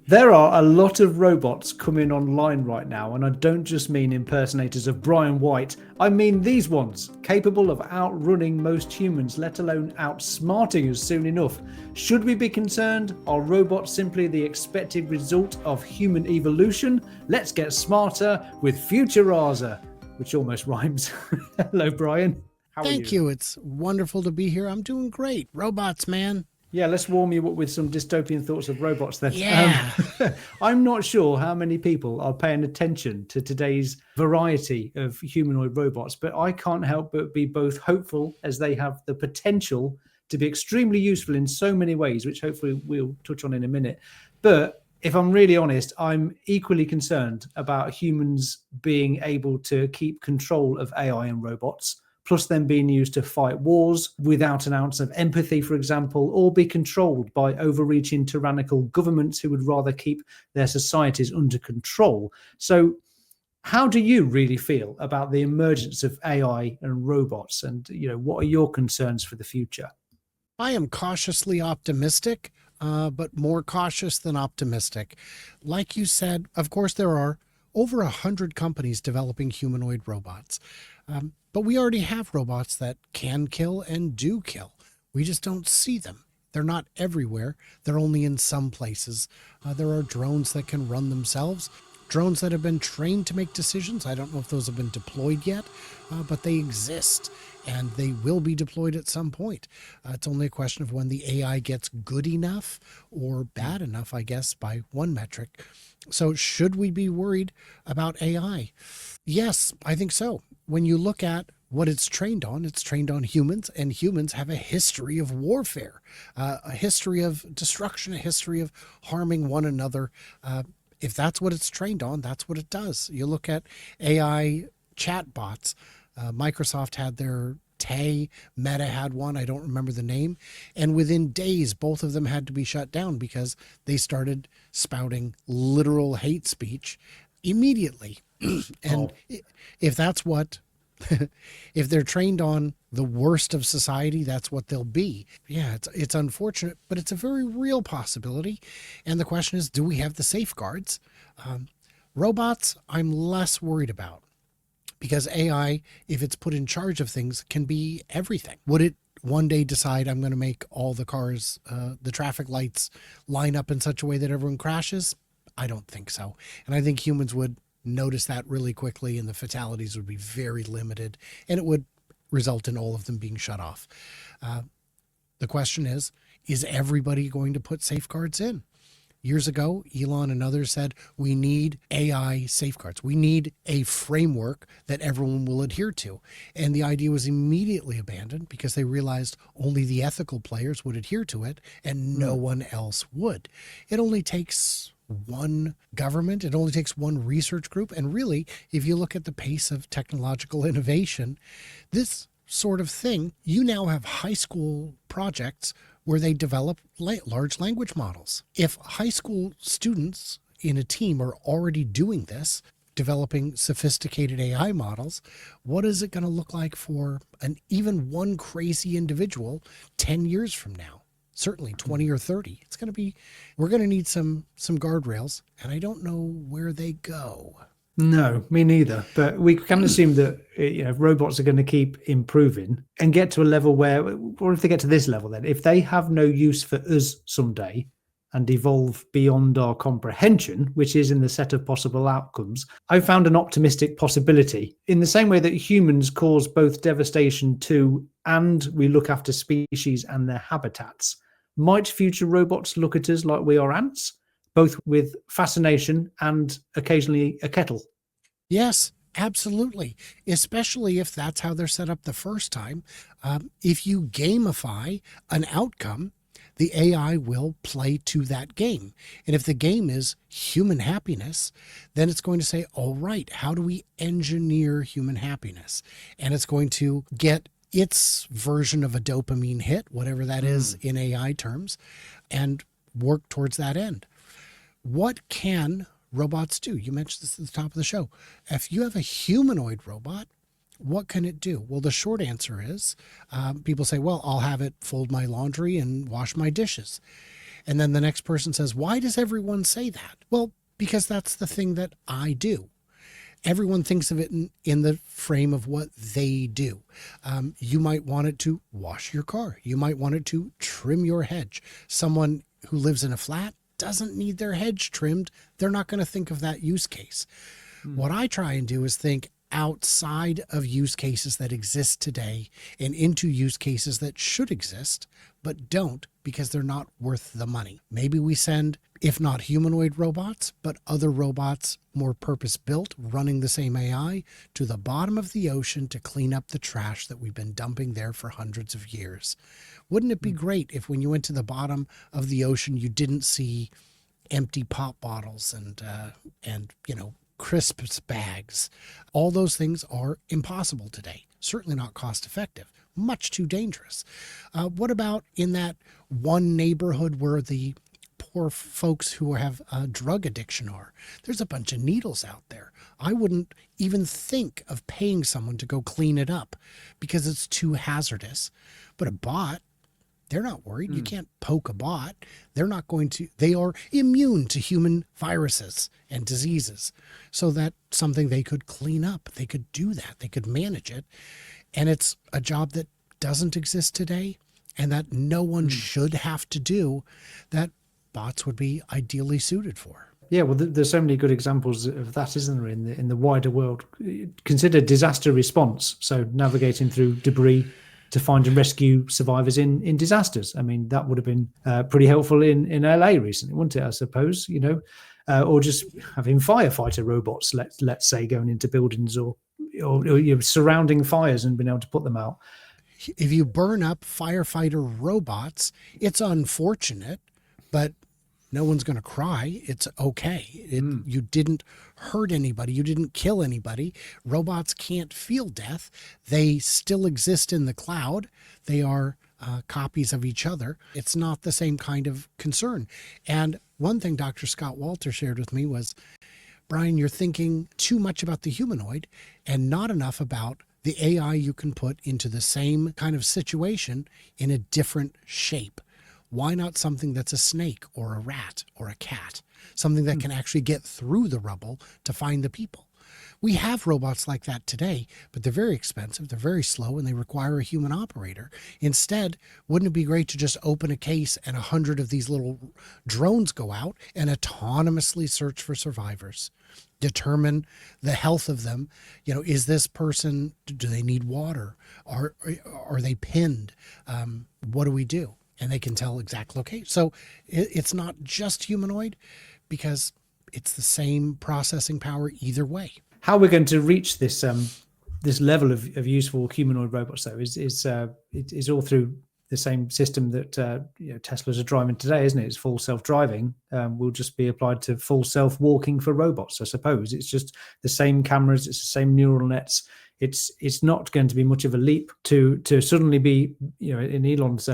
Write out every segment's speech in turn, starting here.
There are a lot of robots coming online right now, and I don't just mean impersonators of Brian White. I mean these ones, capable of outrunning most humans, let alone outsmarting us soon enough. Should we be concerned? Are robots simply the expected result of human evolution? Let's get smarter with Futuraza, which almost rhymes. Hello, Brian. How are Thank you? you. It's wonderful to be here. I'm doing great. Robots, man. Yeah, let's warm you up with some dystopian thoughts of robots then. Yeah. I'm not sure how many people are paying attention to today's variety of humanoid robots, but I can't help but be both hopeful as they have the potential to be extremely useful in so many ways, which hopefully we'll touch on in a minute. But if I'm really honest, I'm equally concerned about humans being able to keep control of AI and robots, plus them being used to fight wars without an ounce of empathy, for example, or be controlled by overreaching tyrannical governments who would rather keep their societies under control. So, how do you really feel about the emergence of AI and robots? And, what are your concerns for the future? I am cautiously optimistic, but more cautious than optimistic. Like you said, of course, there are over 100 companies developing humanoid robots. But we already have robots that can kill and do kill. We just don't see them. They're not everywhere. They're only in some places. There are drones that can run themselves, drones that have been trained to make decisions. I don't know if those have been deployed yet, but they exist and they will be deployed at some point. It's only a question of when the AI gets good enough or bad enough, I guess, by one metric. So should we be worried about AI? Yes, I think so. When you look at what it's trained on humans, and humans have a history of warfare, a history of destruction, a history of harming one another. If that's what it's trained on, that's what it does. You look at AI chatbots. Microsoft had their Tay, Meta had one, I don't remember the name. And within days, both of them had to be shut down because they started spouting literal hate speech immediately. And if that's what, if they're trained on the worst of society, that's what they'll be. Yeah, it's unfortunate, but it's a very real possibility. And the question is, do we have the safeguards? Robots, I'm less worried about because AI, if it's put in charge of things, can be everything. Would it one day decide I'm going to make all the cars, the traffic lights line up in such a way that everyone crashes? I don't think so. And I think humans would notice that really quickly and the fatalities would be very limited and it would result in all of them being shut off. The question is everybody going to put safeguards in? Years ago, Elon and others said, we need AI safeguards. We need a framework that everyone will adhere to. And the idea was immediately abandoned because they realized only the ethical players would adhere to it and no one else would. It only takes one government, it only takes one research group. And really, if you look at the pace of technological innovation, this sort of thing, you now have high school projects where they develop large language models. If high school students in a team are already doing this, developing sophisticated AI models, what is it going to look like for even one crazy individual 10 years from now? Certainly 20 or 30. We're going to need some guardrails, and I don't know where they go. No, me neither. But we can assume that robots are going to keep improving and get to a level where, or if they get to this level, then if they have no use for us someday and evolve beyond our comprehension, which is in the set of possible outcomes, I found an optimistic possibility. In the same way that humans cause both devastation to and we look after species and their habitats, might future robots look at us like we are ants? Both with fascination and occasionally a kettle. Yes, absolutely. Especially if that's how they're set up the first time. If you gamify an outcome, the AI will play to that game. And if the game is human happiness, then it's going to say, all right, how do we engineer human happiness? And it's going to get its version of a dopamine hit, whatever that is in AI terms, and work towards that end. What can robots do? You mentioned this at the top of the show. If you have a humanoid robot, what can it do? Well, the short answer is people say, well, I'll have it fold my laundry and wash my dishes. And then the next person says, why does everyone say that? Well, because that's the thing that I do. Everyone thinks of it in the frame of what they do. You might want it to wash your car. You might want it to trim your hedge. Someone who lives in a flat doesn't need their hedge trimmed. They're not going to think of that use case. What I try and do is think outside of use cases that exist today and into use cases that should exist, but don't because they're not worth the money. Maybe we send, if not humanoid robots, but other robots more purpose-built running the same AI to the bottom of the ocean to clean up the trash that we've been dumping there for hundreds of years. Wouldn't it be great if when you went to the bottom of the ocean, you didn't see empty pop bottles and crisps bags? All those things are impossible today. Certainly not cost effective. Much too dangerous. What about in that one neighborhood where the poor folks who have drug addiction are? There's a bunch of needles out there. I wouldn't even think of paying someone to go clean it up because it's too hazardous. But a bot, they're not worried. You can't poke a bot. They are immune to human viruses and diseases. So that's something they could clean up. They could do that. They could manage it. And it's a job that doesn't exist today and that no one should have to do, that bots would be ideally suited for. Yeah, well, there's so many good examples of that, isn't there, in the wider world. Consider disaster response, so navigating through debris to find and rescue survivors in disasters. I mean, that would have been pretty helpful in LA recently, wouldn't it, I suppose, or just having firefighter robots, let's say, going into buildings or surrounding fires and being able to put them out. If you burn up firefighter robots, it's unfortunate, but no one's going to cry. It's okay. You didn't hurt anybody. You didn't kill anybody. Robots can't feel death. They still exist in the cloud. They are copies of each other. It's not the same kind of concern. And one thing Dr. Scott Walter shared with me was, Brian, you're thinking too much about the humanoid and not enough about the AI you can put into the same kind of situation in a different shape. Why not something that's a snake or a rat or a cat? Something that can actually get through the rubble to find the people. We have robots like that today, but they're very expensive, they're very slow, and they require a human operator. Instead, wouldn't it be great to just open a case and 100 of these little drones go out and autonomously search for survivors? Determine the health of them. Is this person, do they need water? Are they pinned? What do we do? And they can tell exact location. So it's not just humanoid because it's the same processing power either way. How we're going to reach this this level of useful humanoid robots, though, is all through the same system that Teslas are driving today, isn't it? It's full self-driving. Will just be applied to full self-walking for robots, I suppose. It's just the same cameras, it's the same neural nets. It's not going to be much of a leap to suddenly be, in Elon's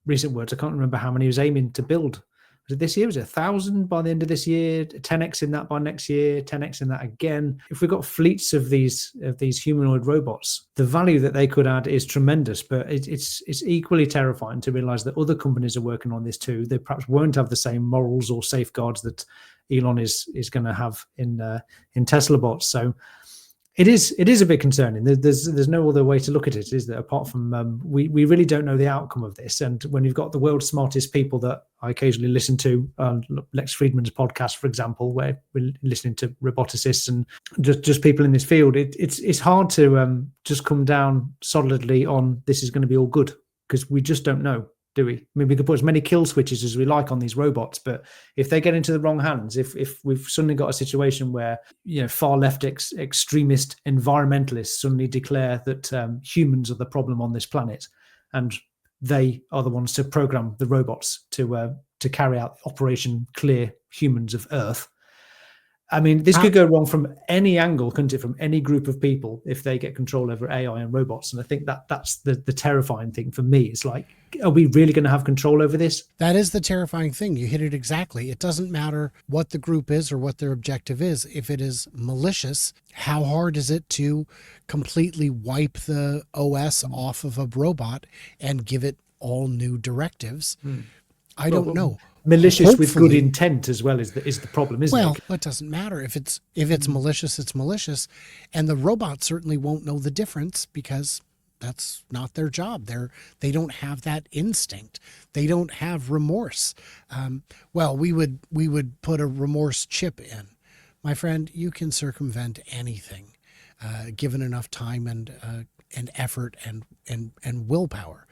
recent words, I can't remember how many he was aiming to build. Was it this year? Was it 1,000 by the end of this year? 10x in that by next year? 10x in that again? If we've got fleets of these humanoid robots, the value that they could add is tremendous. But it's equally terrifying to realize that other companies are working on this too. They perhaps won't have the same morals or safeguards that Elon is going to have in TeslaBot. So it is a bit concerning. There's no other way to look at it, is there? Apart from we really don't know the outcome of this. And when you've got the world's smartest people that I occasionally listen to, Lex Friedman's podcast, for example, where we're listening to roboticists and just people in this field, it's hard to just come down solidly on this is going to be all good, because we just don't know. Do we? I mean, we could put as many kill switches as we like on these robots, but if they get into the wrong hands, if we've suddenly got a situation where far left extremist environmentalists suddenly declare that humans are the problem on this planet, and they are the ones to program the robots to carry out Operation Clear Humans of Earth. I mean, this could go wrong from any angle, couldn't it? From any group of people if they get control over AI and robots. And I think that's the terrifying thing for me. It's like, are we really going to have control over this? That is the terrifying thing. You hit it exactly. It doesn't matter what the group is or what their objective is. If it is malicious, how hard is it to completely wipe the OS off of a robot and give it all new directives? I don't know. malicious with good hopefully, intent as well is the problem, isn't well, it? it doesn't matter if it's malicious, it's malicious, and the robot certainly won't know the difference because that's not their job. They don't have that instinct. They don't have remorse. Well, we would put a remorse chip in. My friend, you can circumvent anything, given enough time and effort and willpower.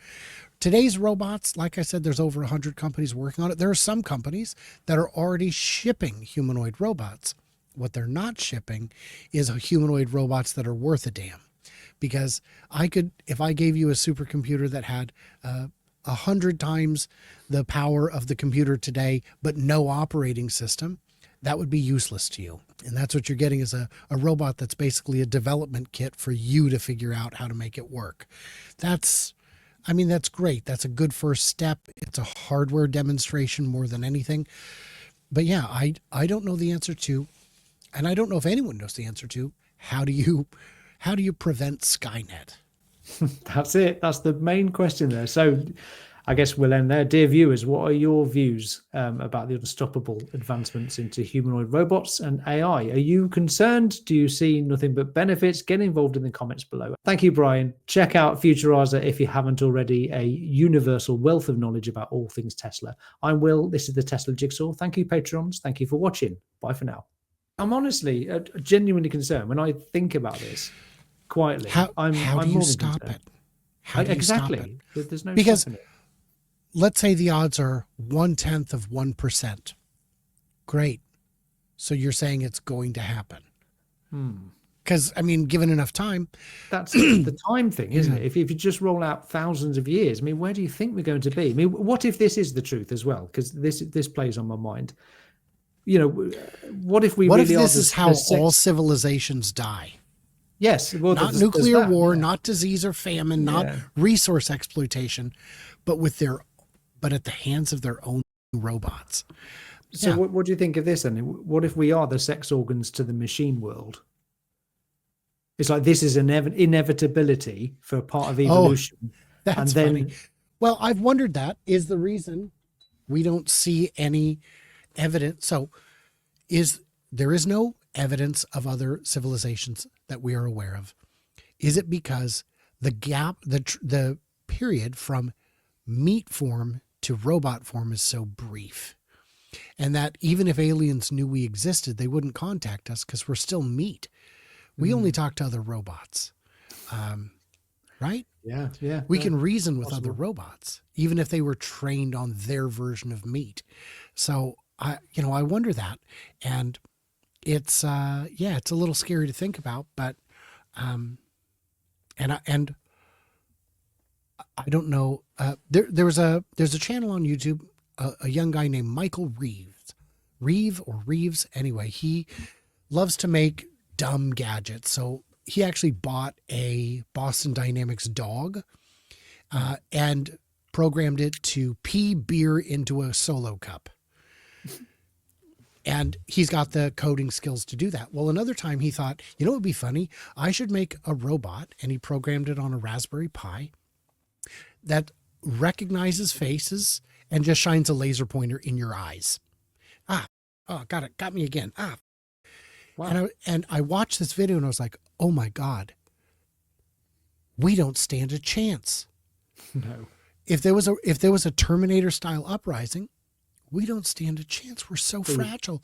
Today's robots, like I said, there's over 100 companies working on it. There are some companies that are already shipping humanoid robots. What they're not shipping is humanoid robots that are worth a damn. Because if I gave you a supercomputer that had 100 times the power of the computer today, but no operating system, that would be useless to you. And that's what you're getting is a robot that's basically a development kit for you to figure out how to make it work. That's great. That's a good first step. It's a hardware demonstration more than anything. But yeah, I don't know the answer to, and I don't know if anyone knows the answer to, how do you prevent Skynet? That's it. That's the main question there. So I guess we'll end there. Dear viewers, what are your views about the unstoppable advancements into humanoid robots and AI? Are you concerned? Do you see nothing but benefits? Get involved in the comments below. Thank you, Brian. Check out Futuraza if you haven't already, a universal wealth of knowledge about all things Tesla. I'm Will. This is the Tesla Jigsaw. Thank you, Patrons. Thank you for watching. Bye for now. I'm honestly genuinely concerned when I think about this quietly. How I'm do you more than stop concerned. it? How do you Exactly. stop it? There's no Because stopping it. let's say the odds are 0.1%. Great. So you're saying it's going to happen. Because, given enough time. That's the time thing, isn't it? If you just roll out thousands of years, where do you think we're going to be? What if this is the truth as well? Because this plays on my mind. What if we What really if are this is how all civilizations die? Yes. Well, not there's nuclear that, war, yeah. not disease or famine, not resource exploitation, but at the hands of their own robots. So what do you think of this then? What if we are the sex organs to the machine world? It's like this is an inevitability for a part of evolution. Oh, that's funny. Well, I've wondered that is the reason we don't see any evidence. So there is no evidence of other civilizations that we are aware of. Is it because the gap, the period from meat form to robot form is so brief, and that even if aliens knew we existed, they wouldn't contact us because we're still meat. We only talk to other robots, right? Yeah. We can reason with other robots, even if they were trained on their version of meat. So I wonder that, and it's it's a little scary to think about, but and I don't know. There's a channel on YouTube, a young guy named Michael Reeves. Anyway, he loves to make dumb gadgets. So he actually bought a Boston Dynamics dog and programmed it to pee beer into a Solo cup. And he's got the coding skills to do that. Well, another time he thought, it would be funny. I should make a robot, and he programmed it on a Raspberry Pi that recognizes faces and just shines a laser pointer in your eyes. Got it. Got me again. Wow. And I watched this video and I was like, oh my God, we don't stand a chance. No. If there was a Terminator style uprising, we don't stand a chance. We're so fragile.